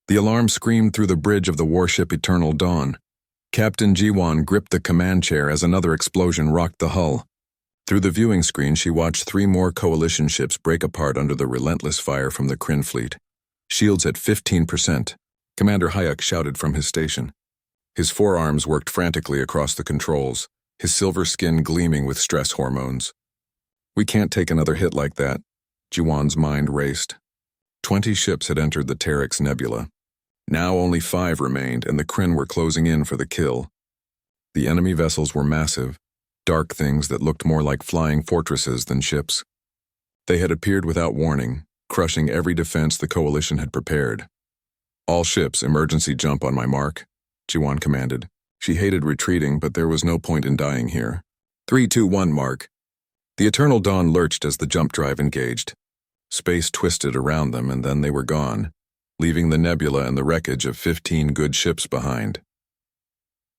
The alarm screamed through the bridge of the warship Eternal Dawn. Captain Jiwon gripped the command chair as another explosion rocked the hull. Through the viewing screen, she watched 3 more coalition ships break apart under the relentless fire from the Kryn fleet. Shields at 15%. Commander Hyuk shouted from his station. His forearms worked frantically across the controls, his silver skin gleaming with stress hormones. We can't take another hit like that. Jiwon's mind raced. 20 ships had entered the Terex Nebula. Now only 5 remained, and the Kryn were closing in for the kill. The enemy vessels were massive, dark things that looked more like flying fortresses than ships. They had appeared without warning, crushing every defense the coalition had prepared. All ships, emergency jump on my mark, Jiwon commanded. She hated retreating, but there was no point in dying here. 3, 2, 1, mark. The Eternal Dawn lurched as the jump drive engaged. Space twisted around them, and then they were gone, leaving the nebula and the wreckage of 15 good ships behind.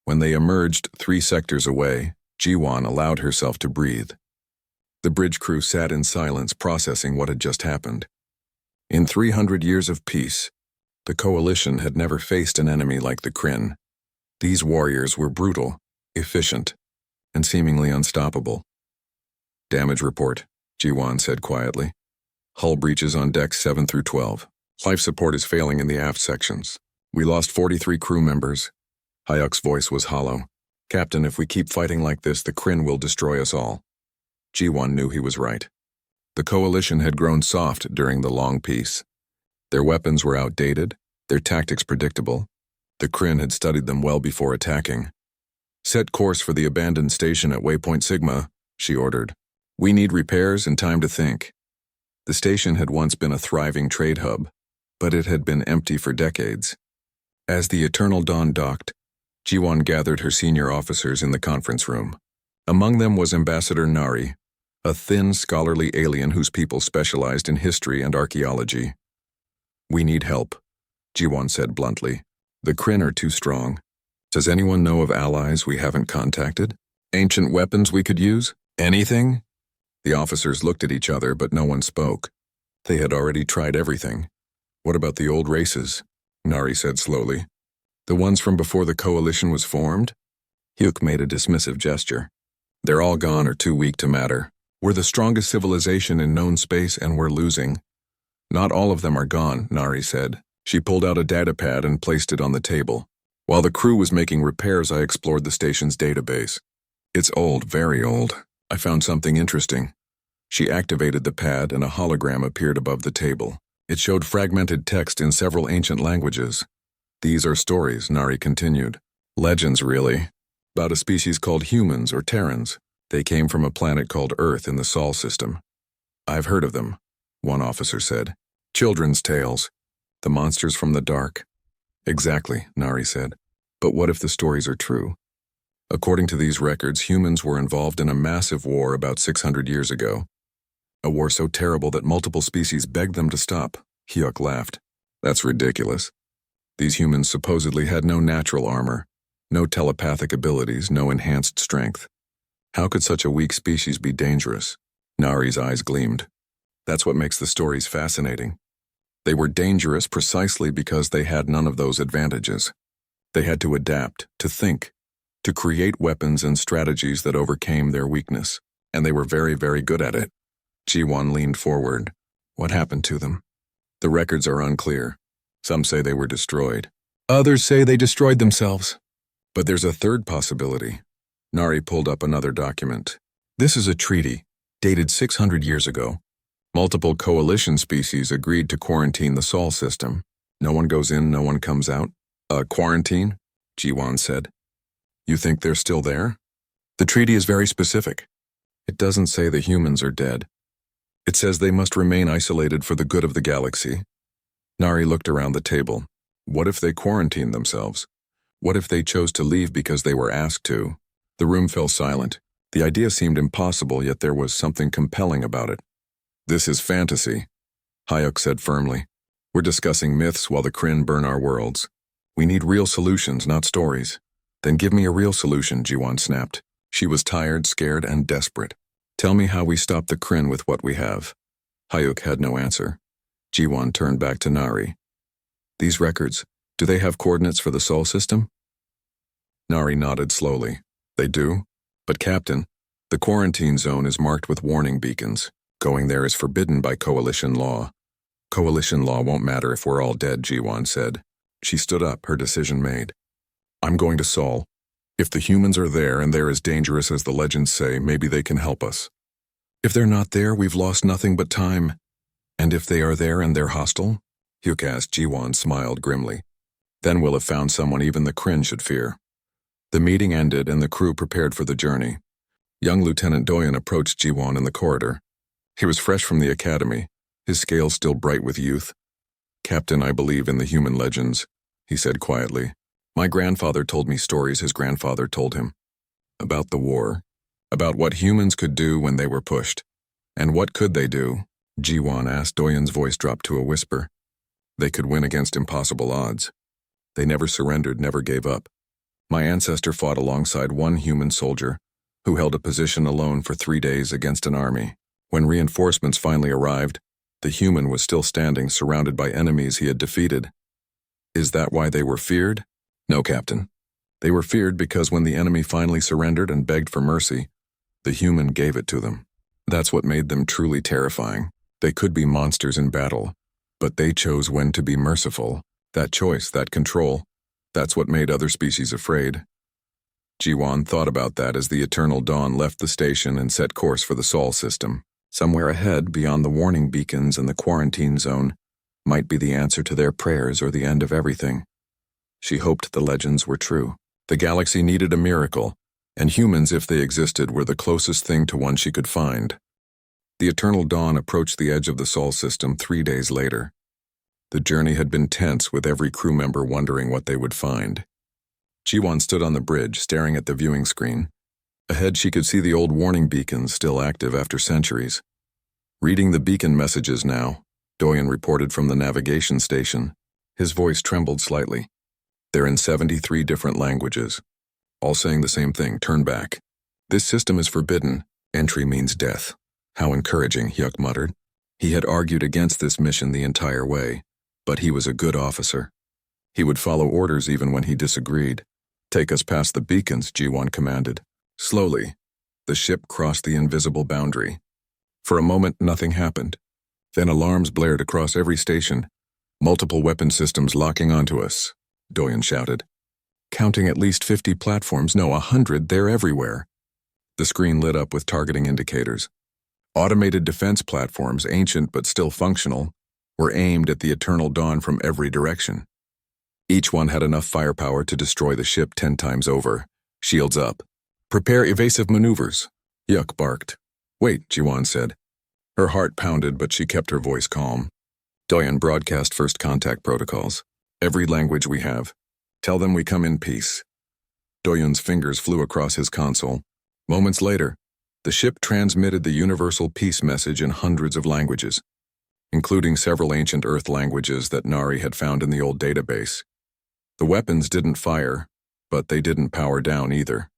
When they emerged 3 sectors away, Jiwon allowed herself to breathe. The bridge crew sat in silence, processing what had just happened. In 300 years of peace, the coalition had never faced an enemy like the Kryn. These warriors were brutal, efficient, and seemingly unstoppable. Damage report, Jiwon said quietly. Hull breaches on decks 7 through 12. Life support is failing in the aft sections. We lost 43 crew members. Hyuk's voice was hollow. Captain, if we keep fighting like this, the Kryn will destroy us all. Jiwon knew he was right. The coalition had grown soft during the long peace. Their weapons were outdated, their tactics predictable. The Kryn had studied them well before attacking. Set course for the abandoned station at Waypoint Sigma, she ordered. We need repairs and time to think. The station had once been a thriving trade hub, but it had been empty for decades. As the Eternal Dawn docked, Jiwon gathered her senior officers in the conference room. Among them was Ambassador Nari, a thin, scholarly alien whose people specialized in history and archaeology. We need help, Jiwon said bluntly. The Kryn are too strong. Does anyone know of allies we haven't contacted? Ancient weapons we could use? Anything? The officers looked at each other, but no one spoke. They had already tried everything. What about the old races? Nari said slowly. The ones from before the coalition was formed? Hyuk made a dismissive gesture. They're all gone or too weak to matter. We're the strongest civilization in known space, and we're losing. Not all of them are gone, Nari said. She pulled out a datapad and placed it on the table. While the crew was making repairs, I explored the station's database. It's old, very old. I found something interesting. She activated the pad and a hologram appeared above the table. It showed fragmented text in several ancient languages. These are stories, Nari continued. Legends, really. About a species called humans or Terrans. They came from a planet called Earth in the Sol system. I've heard of them, one officer said. Children's tales. The monsters from the dark. Exactly, Nari said. But what if the stories are true? According to these records, humans were involved in a massive war about 600 years ago. A war so terrible that multiple species begged them to stop. Hyuk laughed. That's ridiculous. These humans supposedly had no natural armor, no telepathic abilities, no enhanced strength. How could such a weak species be dangerous? Nari's eyes gleamed. That's what makes the stories fascinating. They were dangerous precisely because they had none of those advantages. They had to adapt, to think, to create weapons and strategies that overcame their weakness, and they were very, very good at it. Jiwon leaned forward. What happened to them? The records are unclear. Some say they were destroyed. Others say they destroyed themselves. But there's a third possibility. Nari pulled up another document. This is a treaty, dated 600 years ago. Multiple coalition species agreed to quarantine the Sol system. No one goes in, no one comes out. Quarantine? Jiwon said. You think they're still there? The treaty is very specific. It doesn't say the humans are dead. It says they must remain isolated for the good of the galaxy. Nari looked around the table. What if they quarantined themselves? What if they chose to leave because they were asked to? The room fell silent. The idea seemed impossible, yet there was something compelling about it. This is fantasy, Hyuk said firmly. We're discussing myths while the Kryn burn our worlds. We need real solutions, not stories. Then give me a real solution, Jiwon snapped. She was tired, scared, and desperate. Tell me how we stop the Kryn with what we have. Hyuk had no answer. Jiwon turned back to Nari. These records, do they have coordinates for the Sol system? Nari nodded slowly. They do? But Captain, the quarantine zone is marked with warning beacons. Going there is forbidden by Coalition law. Coalition law won't matter if we're all dead, Jiwan said. She stood up, her decision made. I'm going to Sol. If the humans are there and they're as dangerous as the legends say, maybe they can help us. If they're not there, we've lost nothing but time. And if they are there and they're hostile? Hyuk asked. Jiwan smiled grimly. Then we'll have found someone even the Kryn should fear. The meeting ended and the crew prepared for the journey. Young Lieutenant Doyen approached Jiwan in the corridor. He was fresh from the academy, his scales still bright with youth. Captain, I believe in the human legends, he said quietly. My grandfather told me stories his grandfather told him. About the war. About what humans could do when they were pushed. And what could they do? Jiwan asked. Doyen's voice dropped to a whisper. They could win against impossible odds. They never surrendered, never gave up. My ancestor fought alongside one human soldier, who held a position alone for 3 days against an army. When reinforcements finally arrived, the human was still standing, surrounded by enemies he had defeated. Is that why they were feared? No, Captain. They were feared because when the enemy finally surrendered and begged for mercy, the human gave it to them. That's what made them truly terrifying. They could be monsters in battle, but they chose when to be merciful. That choice, that control, that's what made other species afraid. Jiwan thought about that as the Eternal Dawn left the station and set course for the Sol system. Somewhere ahead, beyond the warning beacons and the quarantine zone, might be the answer to their prayers or the end of everything. She hoped the legends were true. The galaxy needed a miracle, and humans, if they existed, were the closest thing to one she could find. The Eternal Dawn approached the edge of the Sol system 3 days later. The journey had been tense, with every crew member wondering what they would find. Jiwan stood on the bridge, staring at the viewing screen. Ahead, she could see the old warning beacons still active after centuries. Reading the beacon messages now, Doyen reported from the navigation station. His voice trembled slightly. They're in 73 different languages, all saying the same thing: turn back. This system is forbidden. Entry means death. How encouraging, Hyuk muttered. He had argued against this mission the entire way, but he was a good officer. He would follow orders even when he disagreed. Take us past the beacons, Jiwan commanded. Slowly, the ship crossed the invisible boundary. For a moment, nothing happened. Then alarms blared across every station. Multiple weapon systems locking onto us, Doyen shouted. Counting at least 50 platforms, no, 100, they're everywhere. The screen lit up with targeting indicators. Automated defense platforms, ancient but still functional, were aimed at the Eternal Dawn from every direction. Each one had enough firepower to destroy the ship 10 times over. Shields up. Prepare evasive maneuvers, Hyuk barked. Wait, Jiwan said. Her heart pounded, but she kept her voice calm. Doyen broadcast first contact protocols. Every language we have. Tell them we come in peace. Doyen's fingers flew across his console. Moments later, the ship transmitted the universal peace message in hundreds of languages, including several ancient Earth languages that Nari had found in the old database. The weapons didn't fire, but they didn't power down either.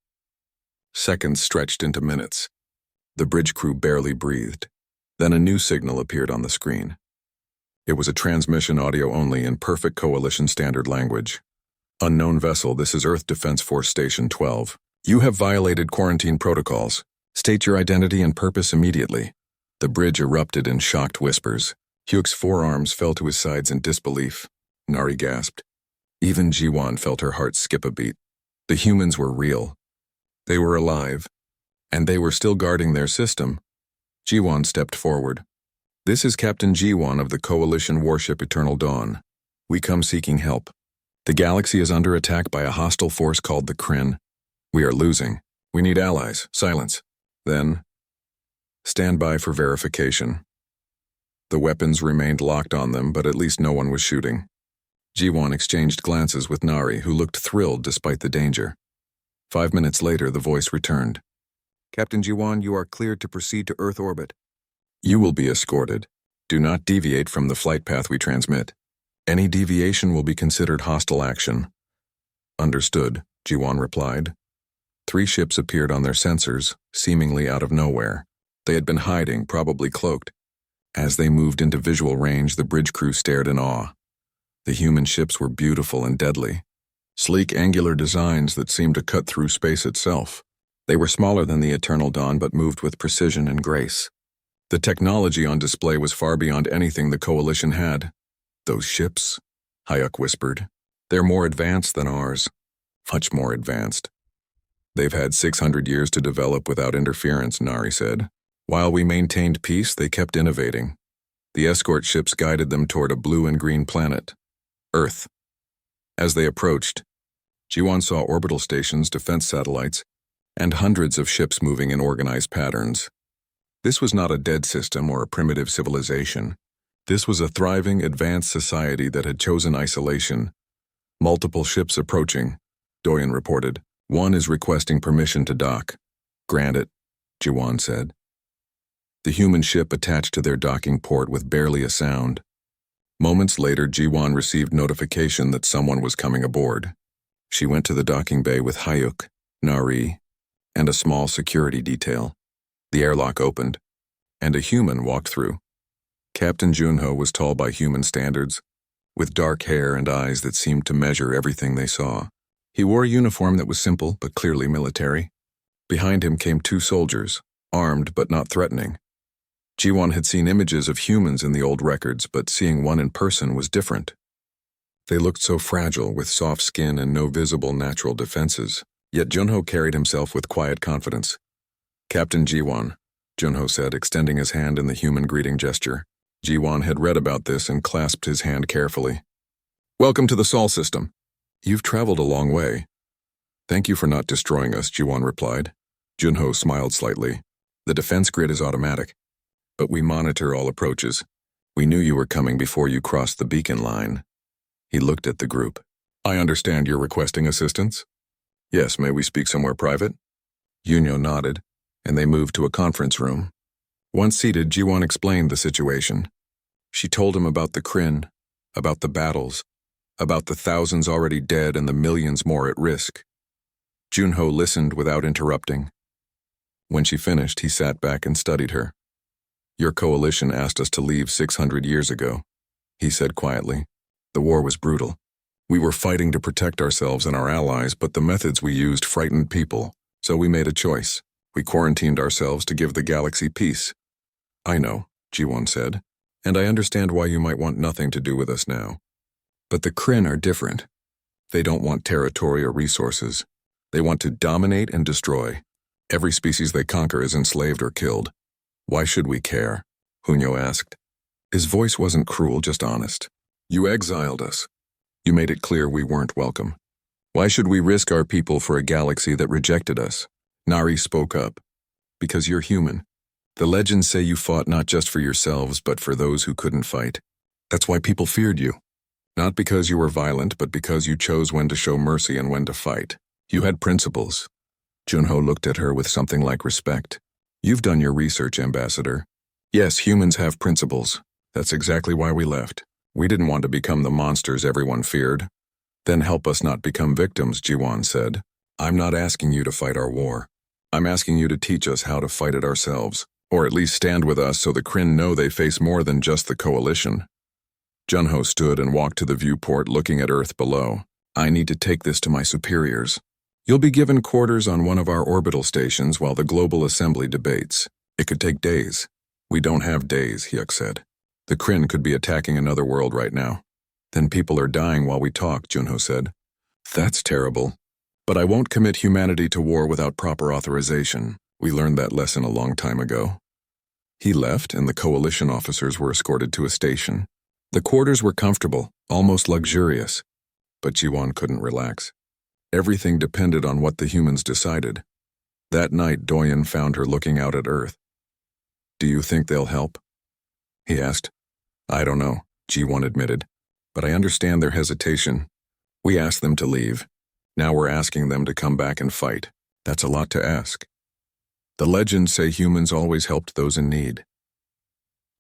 Seconds stretched into minutes. The bridge crew barely breathed. Then a new signal appeared on the screen. It was a transmission audio only in perfect Coalition standard language. Unknown vessel, this is Earth Defense Force Station 12. You have violated quarantine protocols. State your identity and purpose immediately. The bridge erupted in shocked whispers. Hyuk's forearms fell to his sides in disbelief. Nari gasped. Even Jiwan felt her heart skip a beat. The humans were real. They were alive. And they were still guarding their system. Jiwan stepped forward. This is Captain Jiwan of the Coalition warship Eternal Dawn. We come seeking help. The galaxy is under attack by a hostile force called the Kryn. We are losing. We need allies. Silence. Then, stand by for verification. The weapons remained locked on them, but at least no one was shooting. Jiwan exchanged glances with Nari, who looked thrilled despite the danger. 5 minutes later, the voice returned. Captain Jiwan, you are cleared to proceed to Earth orbit. You will be escorted. Do not deviate from the flight path we transmit. Any deviation will be considered hostile action. Understood, Jiwan replied. 3 ships appeared on their sensors, seemingly out of nowhere. They had been hiding, probably cloaked. As they moved into visual range, the bridge crew stared in awe. The human ships were beautiful and deadly. Sleek, angular designs that seemed to cut through space itself. They were smaller than the Eternal Dawn but moved with precision and grace. The technology on display was far beyond anything the Coalition had. Those ships, Hayuk whispered. They're more advanced than ours. Much more advanced. They've had 600 years to develop without interference, Nari said. While we maintained peace, they kept innovating. The escort ships guided them toward a blue and green planet, Earth. As they approached, Jiwan saw orbital stations, defense satellites, and hundreds of ships moving in organized patterns. This was not a dead system or a primitive civilization. This was a thriving, advanced society that had chosen isolation. Multiple ships approaching, Doyen reported. One is requesting permission to dock. Grant it, Jiwan said. The human ship attached to their docking port with barely a sound. Moments later, Jiwan received notification that someone was coming aboard. She went to the docking bay with Hayuk, Nari, and a small security detail. The airlock opened, and a human walked through. Captain Junho was tall by human standards, with dark hair and eyes that seemed to measure everything they saw. He wore a uniform that was simple but clearly military. Behind him came two soldiers, armed but not threatening. Jiwan had seen images of humans in the old records, but seeing one in person was different. They looked so fragile, with soft skin and no visible natural defenses. Yet Junho carried himself with quiet confidence. Captain Jiwan, Junho said, extending his hand in the human greeting gesture. Jiwan had read about this and clasped his hand carefully. Welcome to the Sol system. You've traveled a long way. Thank you for not destroying us, Jiwan replied. Junho smiled slightly. The defense grid is automatic, but we monitor all approaches. We knew you were coming before you crossed the beacon line. He looked at the group. I understand you're requesting assistance? Yes, may we speak somewhere private? Yunyo nodded, and they moved to a conference room. Once seated, Jiwan explained the situation. She told him about the Kryn, about the battles, about the thousands already dead and the millions more at risk. Junho listened without interrupting. When she finished, he sat back and studied her. Your coalition asked us to leave 600 years ago, he said quietly. The war was brutal. We were fighting to protect ourselves and our allies, but the methods we used frightened people, so we made a choice. We quarantined ourselves to give the galaxy peace. I know, Jiwon said, and I understand why you might want nothing to do with us now. But the Kryn are different. They don't want territory or resources. They want to dominate and destroy. Every species they conquer is enslaved or killed. Why should we care? Hunyo asked. His voice wasn't cruel, just honest. You exiled us. You made it clear we weren't welcome. Why should we risk our people for a galaxy that rejected us? Nari spoke up. Because you're human. The legends say you fought not just for yourselves, but for those who couldn't fight. That's why people feared you. Not because you were violent, but because you chose when to show mercy and when to fight. You had principles. Junho looked at her with something like respect. You've done your research, Ambassador. Yes, humans have principles. That's exactly why we left. We didn't want to become the monsters everyone feared. Then help us not become victims, Jiwan said. I'm not asking you to fight our war. I'm asking you to teach us how to fight it ourselves, or at least stand with us so the Kryn know they face more than just the coalition. Junho stood and walked to the viewport looking at Earth below. I need to take this to my superiors. You'll be given quarters on one of our orbital stations while the Global Assembly debates. It could take days. We don't have days, Hyuk said. The Kryn could be attacking another world right now. Then people are dying while we talk, Junho said. That's terrible. But I won't commit humanity to war without proper authorization. We learned that lesson a long time ago. He left, and the coalition officers were escorted to a station. The quarters were comfortable, almost luxurious. But Jiwan couldn't relax. Everything depended on what the humans decided. That night, Doyen found her looking out at Earth. Do you think they'll help? He asked. I don't know, Jiwan admitted. But I understand their hesitation. We asked them to leave. Now we're asking them to come back and fight. That's a lot to ask. The legends say humans always helped those in need.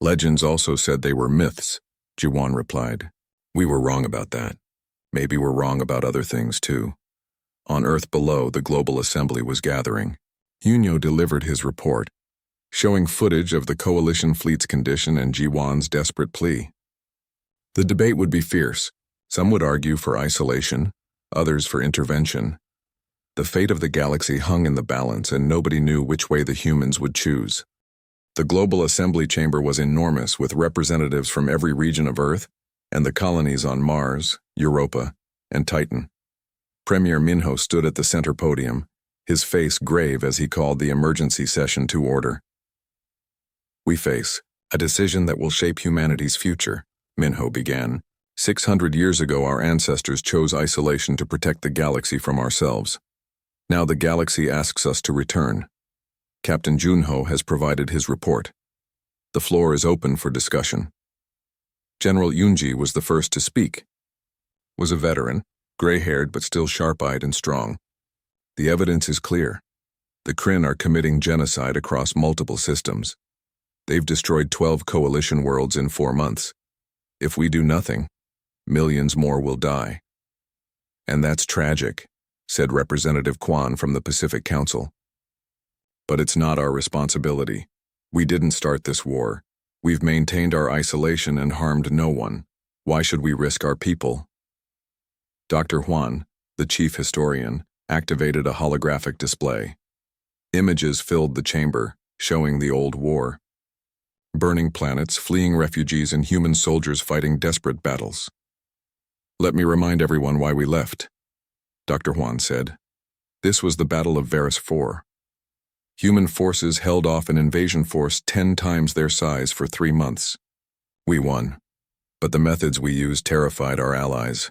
Legends also said they were myths, Jiwan replied. We were wrong about that. Maybe we're wrong about other things too. On Earth below, the Global Assembly was gathering. Yunyo delivered his report, showing footage of the coalition fleet's condition and Jiwan's desperate plea. The debate would be fierce. Some would argue for isolation, others for intervention. The fate of the galaxy hung in the balance, and nobody knew which way the humans would choose. The global assembly chamber was enormous, with representatives from every region of Earth and the colonies on Mars, Europa, and Titan. Premier Minho stood at the center podium, his face grave as he called the emergency session to order. "We face a decision that will shape humanity's future," Minho began. 600 years ago, our ancestors chose isolation to protect the galaxy from ourselves. Now the galaxy asks us to return. Captain Junho has provided his report. The floor is open for discussion. General Yunji was the first to speak. Was a veteran, gray-haired but still sharp-eyed and strong. The evidence is clear. The Kryn are committing genocide across multiple systems. They've destroyed 12 coalition worlds in 4 months. If we do nothing, millions more will die. "And that's tragic," said Representative Kwan from the Pacific Council. "But it's not our responsibility. We didn't start this war. We've maintained our isolation and harmed no one. Why should we risk our people?" Dr. Huan, the chief historian, activated a holographic display. Images filled the chamber, showing the old war. Burning planets, fleeing refugees, and human soldiers fighting desperate battles. "Let me remind everyone why we left," Dr. Huan said. "This was the Battle of Varus IV. Human forces held off an invasion force 10 times their size for 3 months. We won, but the methods we used terrified our allies.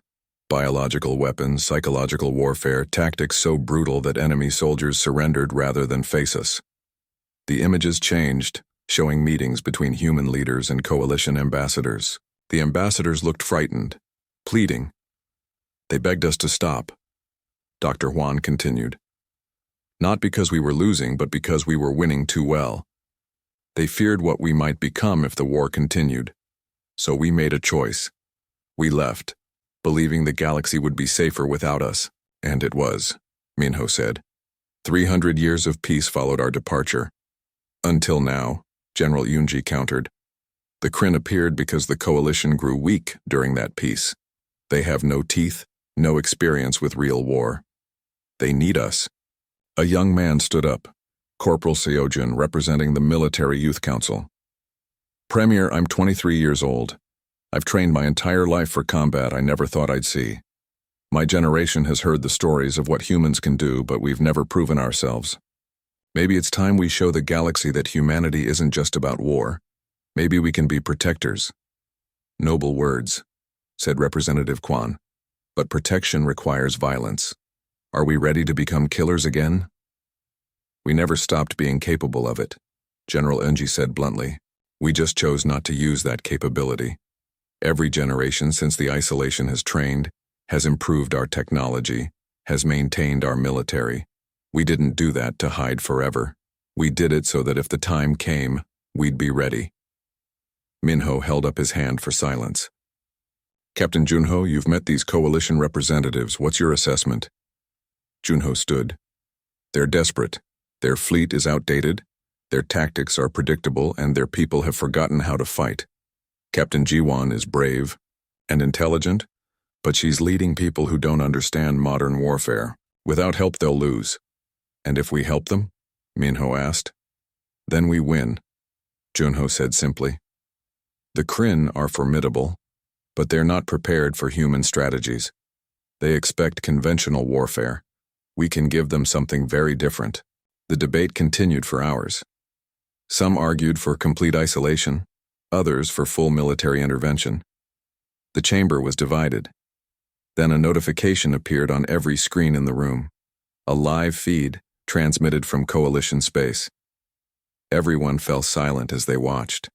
Biological weapons, psychological warfare, tactics so brutal that enemy soldiers surrendered rather than face us. The images changed, showing meetings between human leaders and coalition ambassadors. The ambassadors looked frightened, pleading. They begged us to stop," Dr. Huan continued. "Not because we were losing, but because we were winning too well. They feared what we might become if the war continued. So we made a choice. We left, believing the galaxy would be safer without us, and it was," Minho said. 300 years of peace followed our departure. "Until now," General Yunji countered. "The Kryn appeared because the coalition grew weak during that peace. They have no teeth, no experience with real war. They need us." A young man stood up, Corporal Seojin, representing the Military Youth Council. "Premier, I'm 23 years old. I've trained my entire life for combat I never thought I'd see. My generation has heard the stories of what humans can do, but we've never proven ourselves. Maybe it's time we show the galaxy that humanity isn't just about war. Maybe we can be protectors." "Noble words," said Representative Kwan. "But protection requires violence. Are we ready to become killers again?" "We never stopped being capable of it," General Unji said bluntly. "We just chose not to use that capability. Every generation since the isolation has trained, has improved our technology, has maintained our military. We didn't do that to hide forever. We did it so that if the time came, we'd be ready." Minho held up his hand for silence. "Captain Junho, you've met these coalition representatives. What's your assessment?" Junho stood. "They're desperate. Their fleet is outdated. Their tactics are predictable, and their people have forgotten how to fight. Captain Jiwon is brave and intelligent, but she's leading people who don't understand modern warfare. Without help, they'll lose." "And if we help them?" Minho asked. "Then we win," Junho said simply. "The Kryn are formidable, but they're not prepared for human strategies. They expect conventional warfare. We can give them something very different." The debate continued for hours. Some argued for complete isolation, others for full military intervention. The chamber was divided. Then a notification appeared on every screen in the room. A live feed transmitted from coalition space. Everyone fell silent as they watched.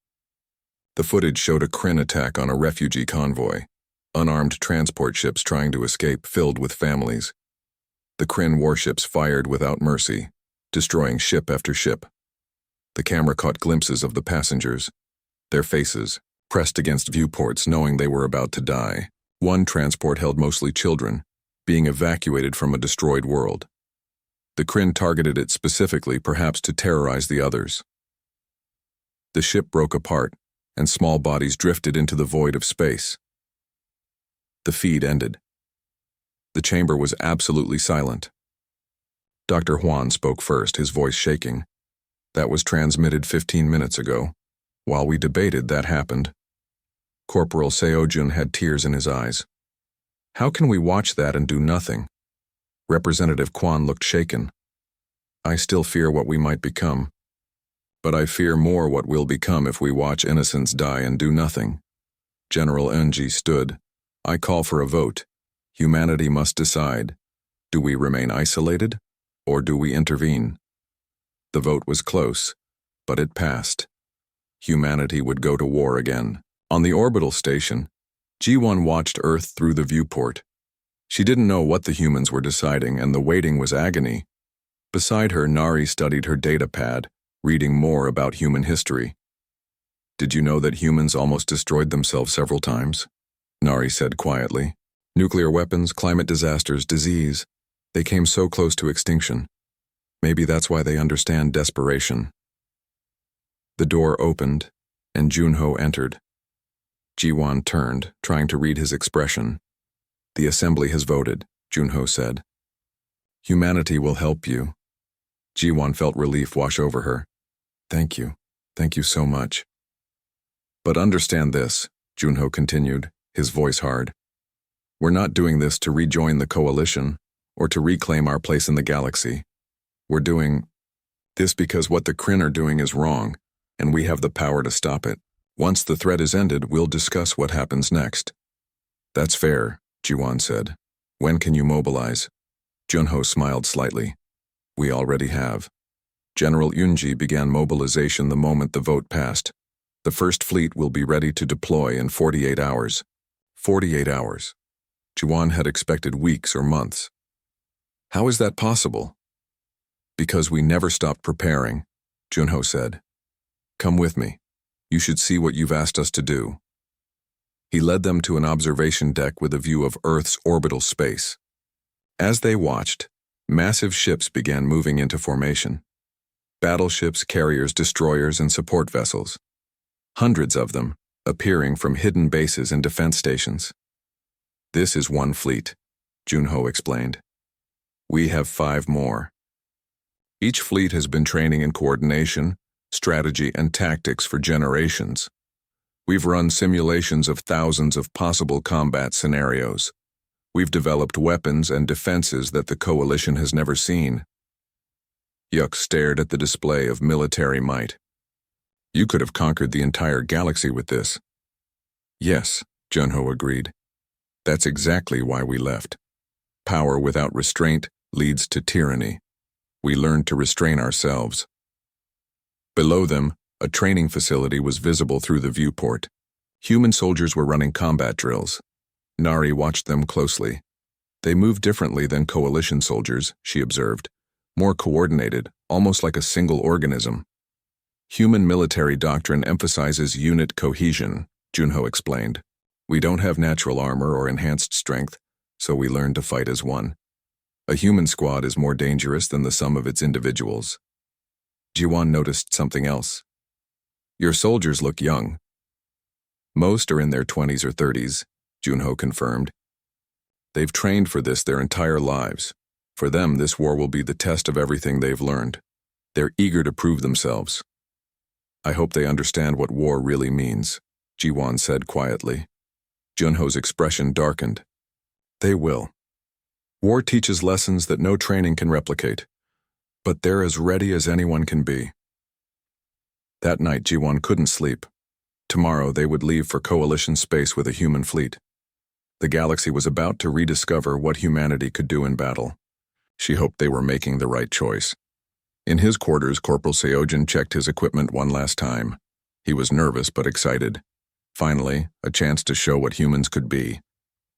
The footage showed a Kryn attack on a refugee convoy, unarmed transport ships trying to escape filled with families. The Kryn warships fired without mercy, destroying ship after ship. The camera caught glimpses of the passengers, their faces, pressed against viewports knowing they were about to die. One transport held mostly children, being evacuated from a destroyed world. The Kryn targeted it specifically, perhaps to terrorize the others. The ship broke apart, and small bodies drifted into the void of space. The feed ended. The chamber was absolutely silent. Dr. Juan spoke first, his voice shaking. That was transmitted 15 minutes ago. While we debated, that happened. Corporal Seojun had tears in his eyes. How can we watch that and do nothing? Representative Kwan looked shaken. I still fear what we might become. But I fear more what we'll become if we watch innocents die and do nothing. General Eunji stood. I call for a vote. Humanity must decide. Do we remain isolated, or do we intervene? The vote was close, but it passed. Humanity would go to war again. On the orbital station, Ji-won watched Earth through the viewport. She didn't know what the humans were deciding, and the waiting was agony. Beside her, Nari studied her data pad, reading more about human history. Did you know that humans almost destroyed themselves several times? Nari said quietly. Nuclear weapons, climate disasters, disease. They came so close to extinction. Maybe that's why they understand desperation. The door opened, and Junho entered. Ji-won turned, trying to read his expression. The assembly has voted, Junho said. Humanity will help you. Ji-won felt relief wash over her. Thank you. Thank you so much. But understand this, Junho continued, his voice hard. We're not doing this to rejoin the coalition or to reclaim our place in the galaxy. We're doing this because what the Kryn are doing is wrong, and we have the power to stop it. Once the threat is ended, we'll discuss what happens next. That's fair, Ji-won said. When can you mobilize? Junho smiled slightly. We already have. General Eunji began mobilization the moment the vote passed. The first fleet will be ready to deploy in 48 hours. 48 hours. Ji-won had expected weeks or months. How is that possible? Because we never stopped preparing, Junho said. Come with me. You should see what you've asked us to do. He led them to an observation deck with a view of Earth's orbital space. As they watched, massive ships began moving into formation. Battleships, carriers, destroyers, and support vessels. Hundreds of them, appearing from hidden bases and defense stations. This is one fleet, Junho explained. We have 5 more. Each fleet has been training in coordination, strategy, and tactics for generations. We've run simulations of thousands of possible combat scenarios. We've developed weapons and defenses that the coalition has never seen. Yuk stared at the display of military might. You could have conquered the entire galaxy with this. Yes, Junho agreed. That's exactly why we left. Power without restraint leads to tyranny. We learned to restrain ourselves. Below them, a training facility was visible through the viewport. Human soldiers were running combat drills. Nari watched them closely. They moved differently than coalition soldiers, she observed. More coordinated, almost like a single organism. Human military doctrine emphasizes unit cohesion, Junho explained. We don't have natural armor or enhanced strength, so we learn to fight as one. A human squad is more dangerous than the sum of its individuals. Ji-won noticed something else. Your soldiers look young. Most are in their 20s or 30s, Junho confirmed. They've trained for this their entire lives. For them, this war will be the test of everything they've learned. They're eager to prove themselves. I hope they understand what war really means, Ji-won said quietly. Junho's expression darkened. They will. War teaches lessons that no training can replicate, but they're as ready as anyone can be. That night, Ji-won couldn't sleep. Tomorrow, they would leave for coalition space with a human fleet. The galaxy was about to rediscover what humanity could do in battle. She hoped they were making the right choice. In his quarters, Corporal Seojin checked his equipment one last time. He was nervous but excited. Finally, a chance to show what humans could be.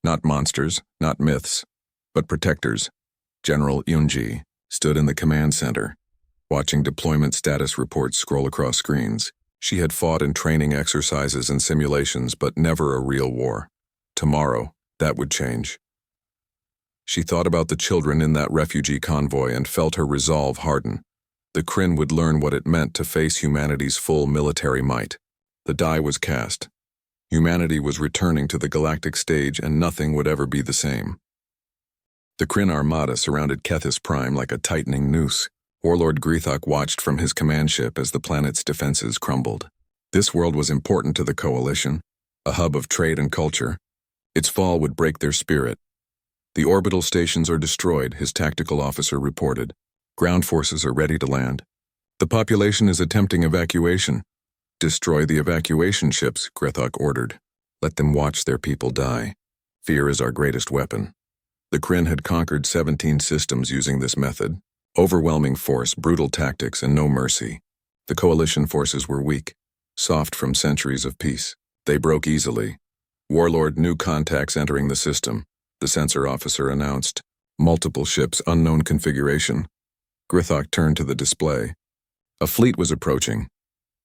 Not monsters, not myths, but protectors. General Eunji stood in the command center, watching deployment status reports scroll across screens. She had fought in training exercises and simulations, but never a real war. Tomorrow, that would change. She thought about the children in that refugee convoy and felt her resolve harden. The Kryn would learn what it meant to face humanity's full military might. The die was cast. Humanity was returning to the galactic stage and nothing would ever be the same. The Kryn armada surrounded Kethis Prime like a tightening noose. Warlord Greethok watched from his command ship as the planet's defenses crumbled. This world was important to the Coalition, a hub of trade and culture. Its fall would break their spirit. The orbital stations are destroyed, his tactical officer reported. Ground forces are ready to land. The population is attempting evacuation. Destroy the evacuation ships, Greethok ordered. Let them watch their people die. Fear is our greatest weapon. The Kryn had conquered 17 systems using this method. Overwhelming force, brutal tactics, and no mercy. The Coalition forces were weak, soft from centuries of peace. They broke easily. Warlord knew contacts entering the system. The sensor officer announced. Multiple ships, unknown configuration. Greethok turned to the display. A fleet was approaching.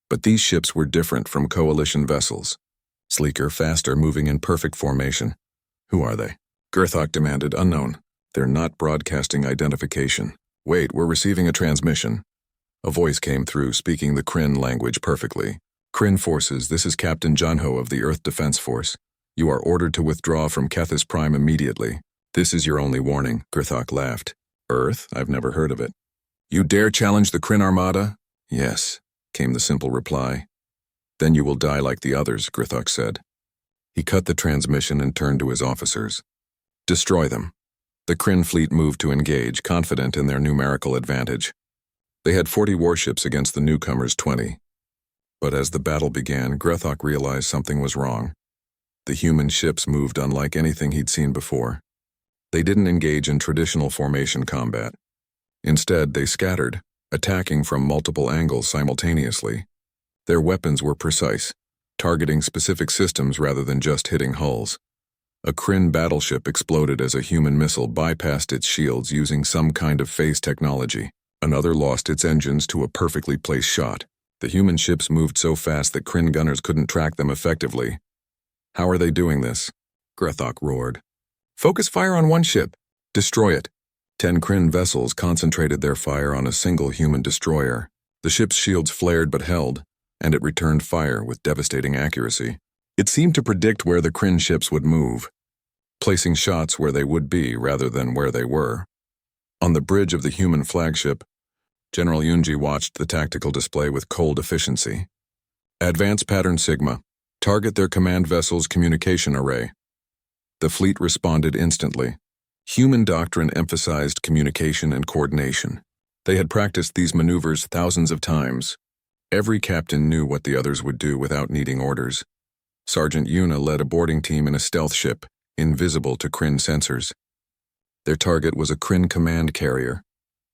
But these ships were different from Coalition vessels. Sleeker, faster, moving in perfect formation. Who are they? Greethok demanded, unknown. They're not broadcasting identification. Wait, we're receiving a transmission. A voice came through, speaking the Kryn language perfectly. Kryn forces, this is Captain Junho of the Earth Defense Force. You are ordered to withdraw from Kethis Prime immediately. This is your only warning, Greethok laughed. Earth? I've never heard of it. You dare challenge the Kryn armada? Yes, came the simple reply. Then you will die like the others, Greethok said. He cut the transmission and turned to his officers. Destroy them. The Kryn fleet moved to engage, confident in their numerical advantage. They had 40 warships against the newcomers' 20. But as the battle began, Greethok realized something was wrong. The human ships moved unlike anything he'd seen before. They didn't engage in traditional formation combat. Instead, they scattered, attacking from multiple angles simultaneously. Their weapons were precise, targeting specific systems rather than just hitting hulls. A Kryn battleship exploded as a human missile bypassed its shields using some kind of phase technology. Another lost its engines to a perfectly placed shot. The human ships moved so fast that Kryn gunners couldn't track them effectively. How are they doing this? Greethok roared. Focus fire on one ship. Destroy it. 10 Kryn vessels concentrated their fire on a single human destroyer. The ship's shields flared but held, and it returned fire with devastating accuracy. It seemed to predict where the Kryn ships would move, placing shots where they would be rather than where they were. On the bridge of the human flagship, General Yunji watched the tactical display with cold efficiency. Advance Pattern Sigma. Target their command vessel's communication array. The fleet responded instantly. Human doctrine emphasized communication and coordination. They had practiced these maneuvers thousands of times. Every captain knew what the others would do without needing orders. Sergeant Yuna led a boarding team in a stealth ship, invisible to Kryn sensors. Their target was a Kryn command carrier,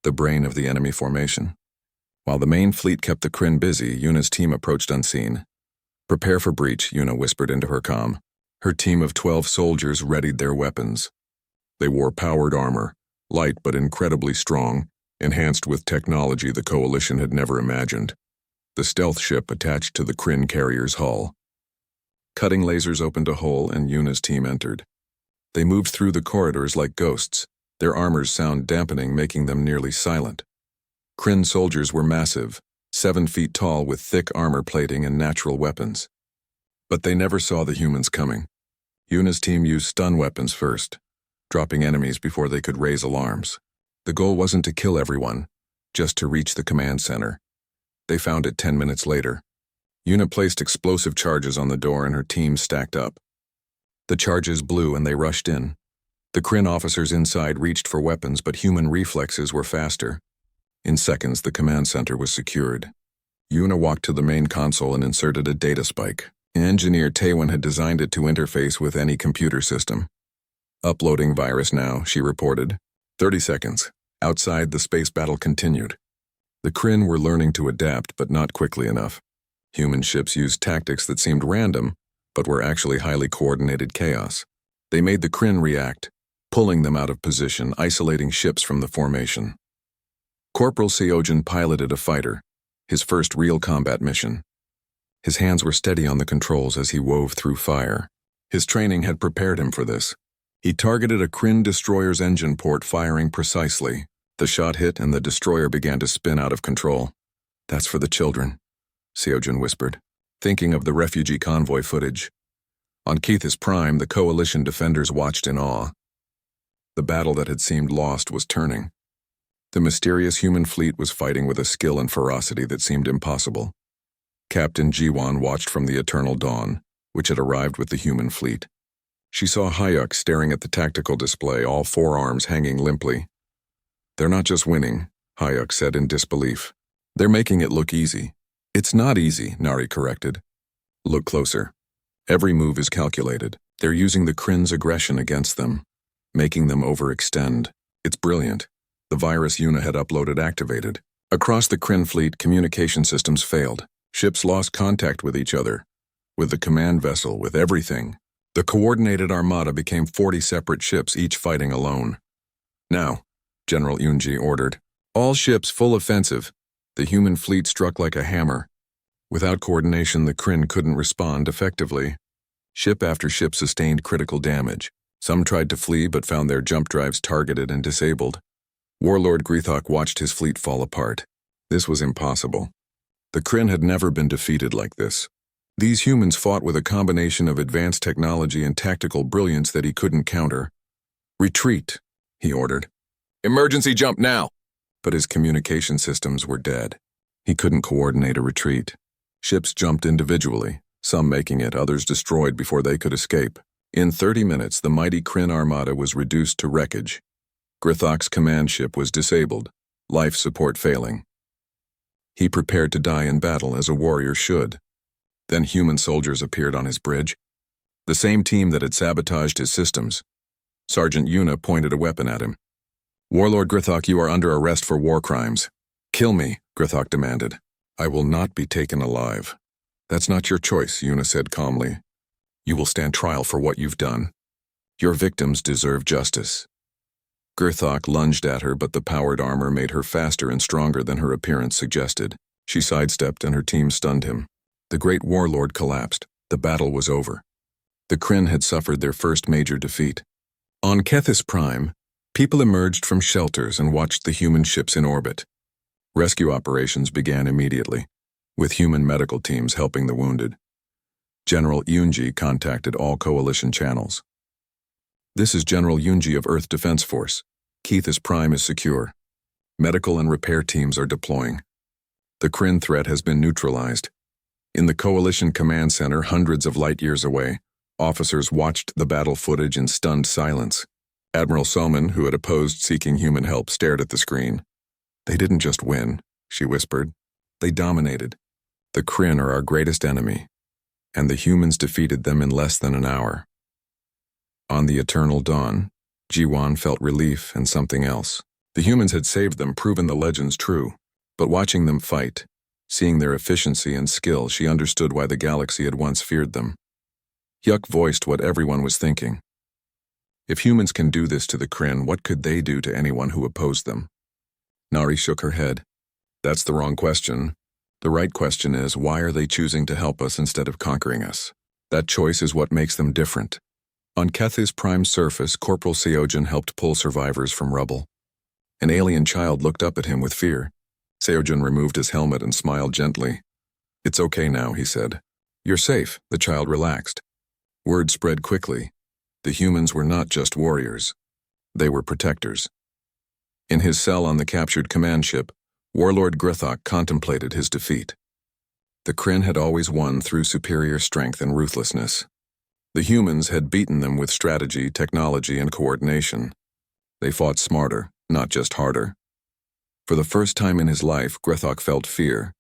the brain of the enemy formation. While the main fleet kept the Kryn busy, Yuna's team approached unseen. Prepare for breach, Yuna whispered into her comm. Her team of 12 soldiers readied their weapons. They wore powered armor, light but incredibly strong, enhanced with technology the Coalition had never imagined. The stealth ship attached to the Kryn carrier's hull. Cutting lasers opened a hole and Yuna's team entered. They moved through the corridors like ghosts, their armor's sound dampening, making them nearly silent. Kryn soldiers were massive, 7 feet tall with thick armor plating and natural weapons. But they never saw the humans coming. Yuna's team used stun weapons first, dropping enemies before they could raise alarms. The goal wasn't to kill everyone, just to reach the command center. They found it 10 minutes later. Yuna placed explosive charges on the door and her team stacked up. The charges blew and they rushed in. The Kryn officers inside reached for weapons, but human reflexes were faster. In seconds, the command center was secured. Yuna walked to the main console and inserted a data spike. Engineer Taewon had designed it to interface with any computer system. Uploading virus now, she reported. 30 seconds. Outside, the space battle continued. The Kryn were learning to adapt, but not quickly enough. Human ships used tactics that seemed random, but were actually highly coordinated chaos. They made the Kryn react, pulling them out of position, isolating ships from the formation. Corporal Seojin piloted a fighter, his first real combat mission. His hands were steady on the controls as he wove through fire. His training had prepared him for this. He targeted a Kryn destroyer's engine port, firing precisely. The shot hit and the destroyer began to spin out of control. That's for the children, Seojin whispered, thinking of the refugee convoy footage. On Kethis Prime, the Coalition defenders watched in awe. The battle that had seemed lost was turning. The mysterious human fleet was fighting with a skill and ferocity that seemed impossible. Captain Jiwan watched from the eternal dawn, which had arrived with the human fleet. She saw Hayuk staring at the tactical display, all four arms hanging limply. "They're not just winning," Hayuk said in disbelief. "They're making it look easy." "It's not easy," Nari corrected. "Look closer. Every move is calculated. They're using the Kryn's aggression against them, making them overextend. It's brilliant." The virus Yuna had uploaded activated. Across the Kryn fleet, communication systems failed. Ships lost contact with each other, with the command vessel, with everything. The coordinated armada became 40 separate ships, each fighting alone. "Now," General Yunji ordered, "all ships full offensive." The human fleet struck like a hammer. Without coordination, the Kryn couldn't respond effectively. Ship after ship sustained critical damage. Some tried to flee but found their jump drives targeted and disabled. Warlord Grithok watched his fleet fall apart. This was impossible. The Kryn had never been defeated like this. These humans fought with a combination of advanced technology and tactical brilliance that he couldn't counter. "Retreat," he ordered. "Emergency jump now!" But his communication systems were dead. He couldn't coordinate a retreat. Ships jumped individually, some making it, others destroyed before they could escape. In 30 minutes, the mighty Kryn armada was reduced to wreckage. Grithok's command ship was disabled, life support failing. He prepared to die in battle as a warrior should. Then human soldiers appeared on his bridge, the same team that had sabotaged his systems. Sergeant Yuna pointed a weapon at him. "Warlord Grithok, you are under arrest for war crimes." "Kill me," Grithok demanded. "I will not be taken alive." "That's not your choice," Yuna said calmly. "You will stand trial for what you've done. Your victims deserve justice." Grithok lunged at her, but the powered armor made her faster and stronger than her appearance suggested. She sidestepped and her team stunned him. The great warlord collapsed. The battle was over. The Kryn had suffered their first major defeat. On Kethis Prime, people emerged from shelters and watched the human ships in orbit. Rescue operations began immediately, with human medical teams helping the wounded. General Yunji contacted all coalition channels. "This is General Yunji of Earth Defense Force. Kethis Prime is secure. Medical and repair teams are deploying. The Kryn threat has been neutralized." In the Coalition Command Center, hundreds of light years away, officers watched the battle footage in stunned silence. Admiral Soman, who had opposed seeking human help, stared at the screen. "They didn't just win," she whispered. "They dominated. The Kryn are our greatest enemy, and the humans defeated them in less than an hour." On the eternal dawn, Jiwan felt relief and something else. The humans had saved them, proven the legends true. But watching them fight, seeing their efficiency and skill, she understood why the galaxy had once feared them. Yuk voiced what everyone was thinking. If humans can do this to the Kryn, what could they do to anyone who opposed them? Nari shook her head. "That's the wrong question. The right question is, why are they choosing to help us instead of conquering us? That choice is what makes them different." On Kethis Prime's surface, Corporal Seojin helped pull survivors from rubble. An alien child looked up at him with fear. Seojin removed his helmet and smiled gently. "It's okay now," he said. "You're safe," the child relaxed. Word spread quickly. The humans were not just warriors. They were protectors. In his cell on the captured command ship, Warlord Grithok contemplated his defeat. The Kryn had always won through superior strength and ruthlessness. The humans had beaten them with strategy, technology, and coordination. They fought smarter, not just harder. For the first time in his life, Grithok felt fear.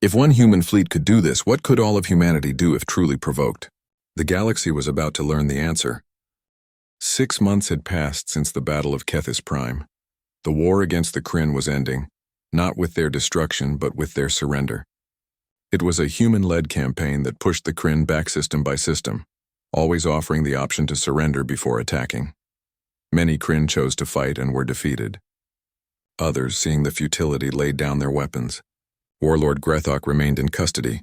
If one human fleet could do this, what could all of humanity do if truly provoked? The galaxy was about to learn the answer. 6 months had passed since the Battle of Kethis Prime. The war against the Kryn was ending, not with their destruction, but with their surrender. It was a human-led campaign that pushed the Kryn back system by system, always offering the option to surrender before attacking. Many Kryn chose to fight and were defeated. Others, seeing the futility, laid down their weapons. Warlord Grithok remained in custody,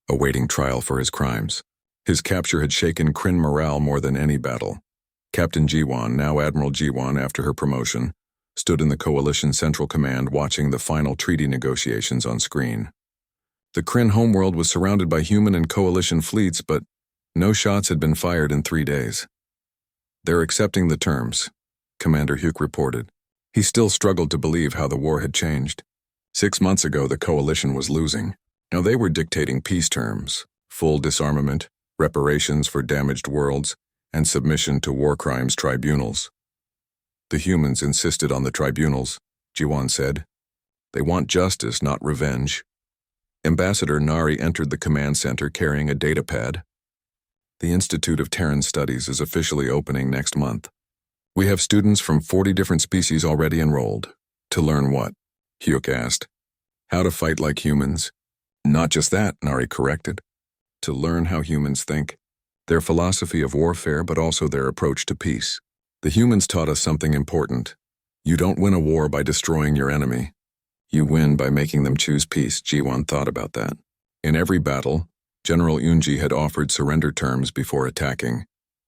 awaiting trial for his crimes. His capture had shaken Kryn morale more than any battle. Captain Jiwan, now Admiral Jiwan after her promotion, stood in the Coalition Central Command watching the final treaty negotiations on screen. The Kryn homeworld was surrounded by human and coalition fleets, but No shots had been fired in 3 days. They're accepting the terms, Commander Hugh reported. He still struggled to believe how the war had changed. 6 months ago, the coalition was losing. Now they were dictating peace terms, full disarmament, reparations for damaged worlds, and submission to war crimes tribunals. The humans insisted on the tribunals, Jiwan said. They want justice, not revenge. Ambassador Nari entered the command center carrying a datapad. The Institute of Terran Studies is officially opening next month. We have students from 40 different species already enrolled. To learn what? Hyuk asked. How to fight like humans. Not just that, Nari corrected. To learn how humans think. Their philosophy of warfare, but also their approach to peace. The humans taught us something important. You don't win a war by destroying your enemy. You win by making them choose peace. Jiwan thought about that. In every battle, General Yunji had offered surrender terms before attacking.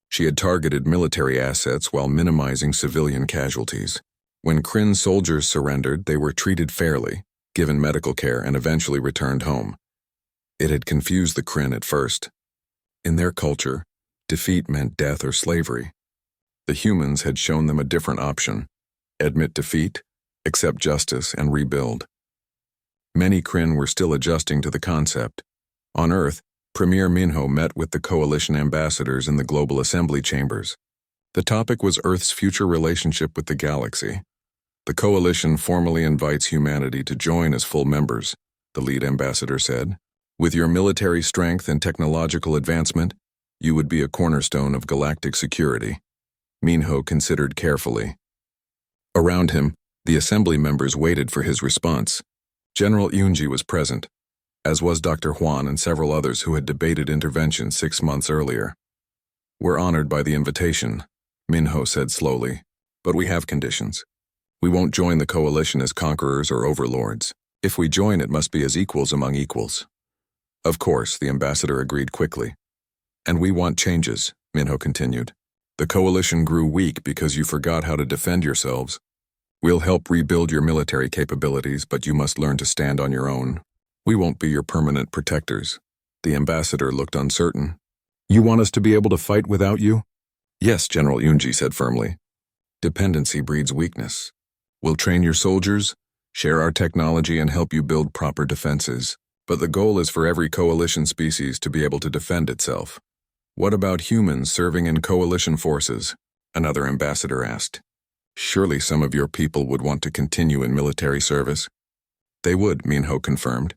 She had targeted military assets while minimizing civilian casualties. When Kryn soldiers surrendered, they were treated fairly, given medical care, and eventually returned home. It had confused the Kryn at first. In their culture, defeat meant death or slavery. The humans had shown them a different option: admit defeat, accept justice, and rebuild. Many Kryn were still adjusting to the concept. On Earth, Premier Minho met with the coalition ambassadors in the Global Assembly chambers. The topic was Earth's future relationship with the galaxy. The coalition formally invites humanity to join as full members, the lead ambassador said. With your military strength and technological advancement, you would be a cornerstone of galactic security. Minho considered carefully. Around him, the assembly members waited for his response. General Yunji was present, as was Dr. Huan and several others who had debated intervention 6 months earlier. We're honored by the invitation, Minho said slowly, but we have conditions. We won't join the coalition as conquerors or overlords. If we join, it must be as equals among equals. Of course, the ambassador agreed quickly. And we want changes, Minho continued. The coalition grew weak because you forgot how to defend yourselves. We'll help rebuild your military capabilities, but you must learn to stand on your own. We won't be your permanent protectors. The ambassador looked uncertain. You want us to be able to fight without you? Yes, General Yunji said firmly. Dependency breeds weakness. We'll train your soldiers, share our technology, and help you build proper defenses. But the goal is for every coalition species to be able to defend itself. What about humans serving in coalition forces? Another ambassador asked. Surely some of your people would want to continue in military service. They would, Minho confirmed.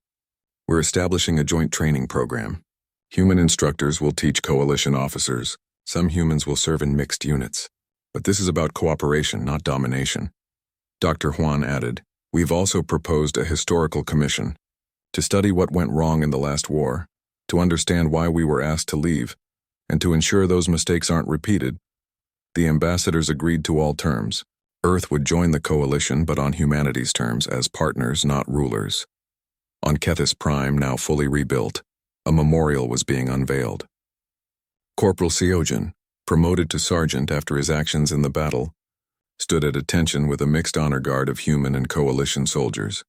We're establishing a joint training program. Human instructors will teach coalition officers. Some humans will serve in mixed units. But this is about cooperation, not domination. Dr. Huan added, we've also proposed a historical commission to study what went wrong in the last war, to understand why we were asked to leave, and to ensure those mistakes aren't repeated. The ambassadors agreed to all terms. Earth would join the coalition, but on humanity's terms, as partners, not rulers. On Kethis Prime, now fully rebuilt, a memorial was being unveiled. Corporal Seojin, promoted to sergeant after his actions in the battle, stood at attention with a mixed honor guard of human and coalition soldiers.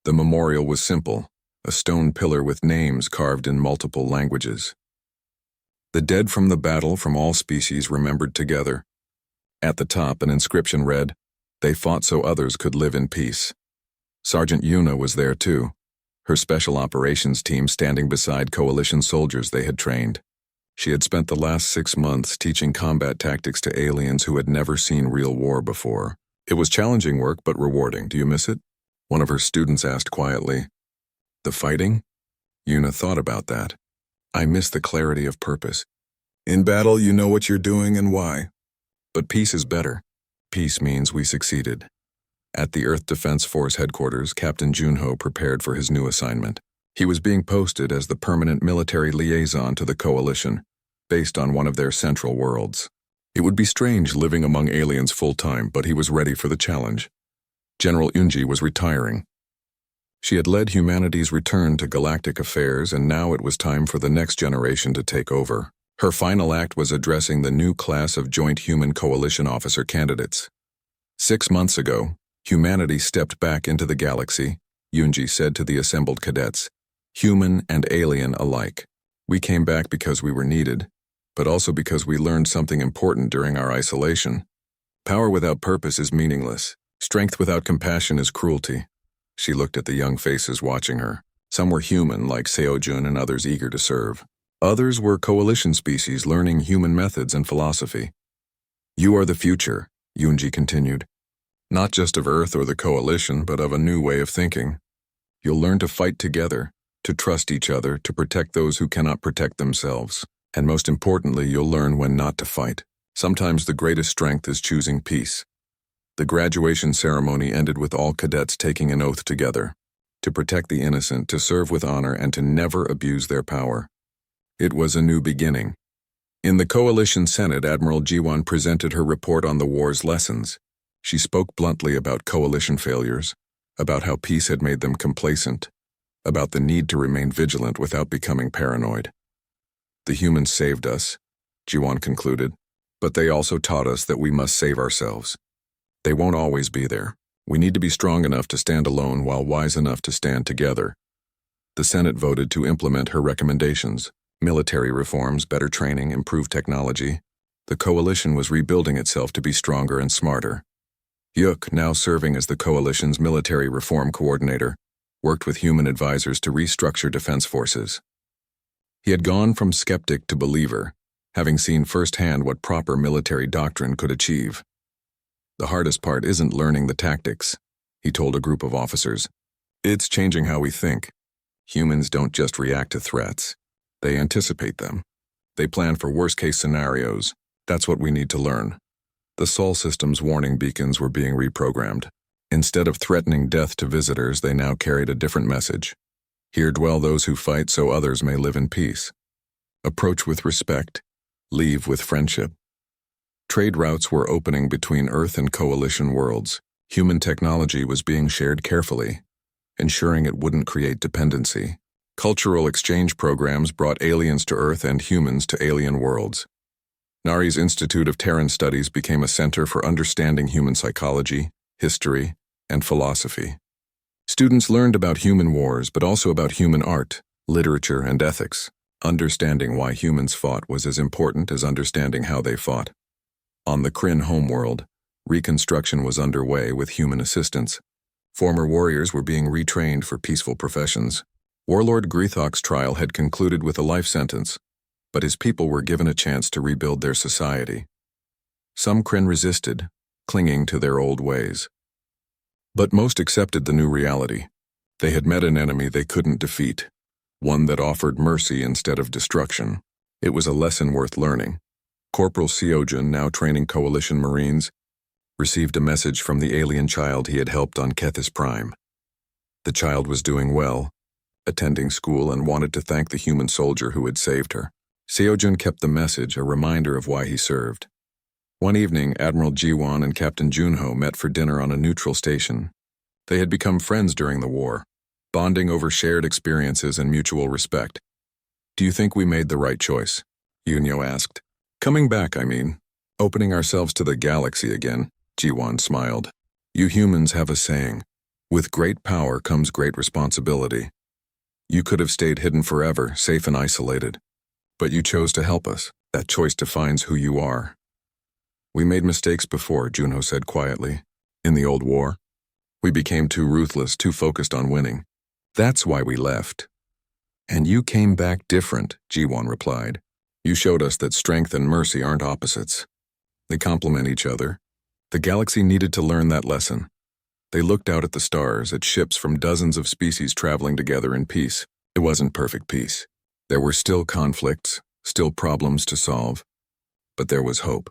The memorial was simple, a stone pillar with names carved in multiple languages. The dead from the battle from all species remembered together. At the top, an inscription read, "They fought so others could live in peace." Sergeant Yuna was there too, her special operations team standing beside coalition soldiers they had trained. She had spent the last 6 months teaching combat tactics to aliens who had never seen real war before. It was challenging work, but rewarding. Do you miss it? One of her students asked quietly. The fighting? Yuna thought about that. I miss the clarity of purpose. In battle, you know what you're doing and why. But peace is better. Peace means we succeeded. At the Earth Defense Force headquarters, Captain Junho prepared for his new assignment. He was being posted as the permanent military liaison to the coalition, based on one of their central worlds. It would be strange living among aliens full-time, but he was ready for the challenge. General Yunji was retiring. She had led humanity's return to galactic affairs, and now it was time for the next generation to take over. Her final act was addressing the new class of Joint Human Coalition officer candidates. 6 months ago, humanity stepped back into the galaxy, Yunji said to the assembled cadets, human and alien alike. We came back because we were needed, but also because we learned something important during our isolation. Power without purpose is meaningless. Strength without compassion is cruelty. She looked at the young faces watching her. Some were human, like Seojun, and others eager to serve. Others were coalition species learning human methods and philosophy. You are the future, Yoonji continued. Not just of Earth or the coalition, but of a new way of thinking. You'll learn to fight together, to trust each other, to protect those who cannot protect themselves. And most importantly, you'll learn when not to fight. Sometimes the greatest strength is choosing peace. The graduation ceremony ended with all cadets taking an oath together. To protect the innocent, to serve with honor, and to never abuse their power. It was a new beginning. In the Coalition Senate, Admiral Jiwon presented her report on the war's lessons. She spoke bluntly about coalition failures, about how peace had made them complacent, about the need to remain vigilant without becoming paranoid. The humans saved us, Jiwon concluded, but they also taught us that we must save ourselves. They won't always be there. We need to be strong enough to stand alone while wise enough to stand together. The Senate voted to implement her recommendations. Military reforms, better training, improved technology. The coalition was rebuilding itself to be stronger and smarter. Yuk, now serving as the coalition's military reform coordinator, worked with human advisors to restructure defense forces. He had gone from skeptic to believer, having seen firsthand what proper military doctrine could achieve. The hardest part isn't learning the tactics, he told a group of officers. It's changing how we think. Humans don't just react to threats. They anticipate them. They plan for worst-case scenarios. That's what we need to learn. The Sol system's warning beacons were being reprogrammed. Instead of threatening death to visitors, they now carried a different message. Here dwell those who fight so others may live in peace. Approach with respect. Leave with friendship. Trade routes were opening between Earth and coalition worlds. Human technology was being shared carefully, ensuring it wouldn't create dependency. Cultural exchange programs brought aliens to Earth and humans to alien worlds. Nari's Institute of Terran Studies became a center for understanding human psychology, history, and philosophy. Students learned about human wars, but also about human art, literature, and ethics. Understanding why humans fought was as important as understanding how they fought. On the Kryn homeworld, reconstruction was underway with human assistance. Former warriors were being retrained for peaceful professions. Warlord Grethok's trial had concluded with a life sentence, but his people were given a chance to rebuild their society. Some Kryn resisted, clinging to their old ways. But most accepted the new reality. They had met an enemy they couldn't defeat, one that offered mercy instead of destruction. It was a lesson worth learning. Corporal Seojun, now training Coalition Marines, received a message from the alien child he had helped on Kethis Prime. The child was doing well, attending school, and wanted to thank the human soldier who had saved her. Seojun kept the message, a reminder of why he served. One evening, Admiral Jiwon and Captain Junho met for dinner on a neutral station. They had become friends during the war, bonding over shared experiences and mutual respect. "Do you think we made the right choice?" Yunyo asked. "Coming back, I mean. Opening ourselves to the galaxy again," Jiwon smiled. "You humans have a saying, with great power comes great responsibility. You could have stayed hidden forever, safe and isolated. But you chose to help us. That choice defines who you are." "We made mistakes before," Junho said quietly. "In the old war. We became too ruthless, too focused on winning. That's why we left." "And you came back different," Jiwon replied. "You showed us that strength and mercy aren't opposites. They complement each other. The galaxy needed to learn that lesson." They looked out at the stars, at ships from dozens of species traveling together in peace. It wasn't perfect peace. There were still conflicts, still problems to solve. But there was hope.